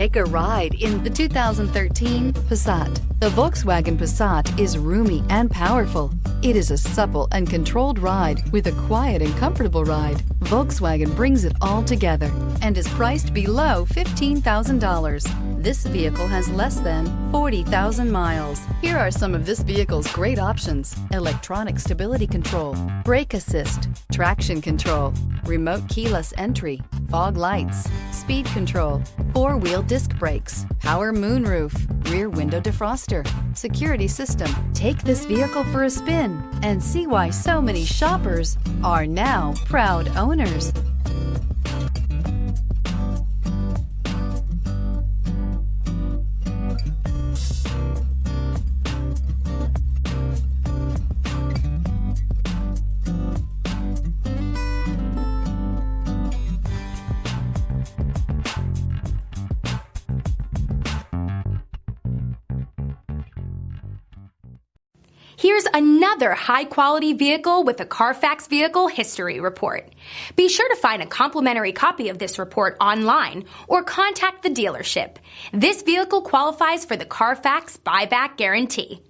Take a ride in the 2013 Passat. The Volkswagen Passat is roomy and powerful. It is a supple and controlled ride with a quiet and comfortable ride. Volkswagen brings it all together and is priced below $15,000. This vehicle has less than 40,000 miles. Here are some of this vehicle's great options: electronic stability control, brake assist, traction control, remote keyless entry, fog lights, speed control, four-wheel disc brakes, power moonroof, rear window defroster, security system. Take this vehicle for a spin and see why so many shoppers are now proud owners. Here's another high-quality vehicle with a Carfax Vehicle History Report. Be sure to find a complimentary copy of this report online or contact the dealership. This vehicle qualifies for the Carfax Buyback Guarantee.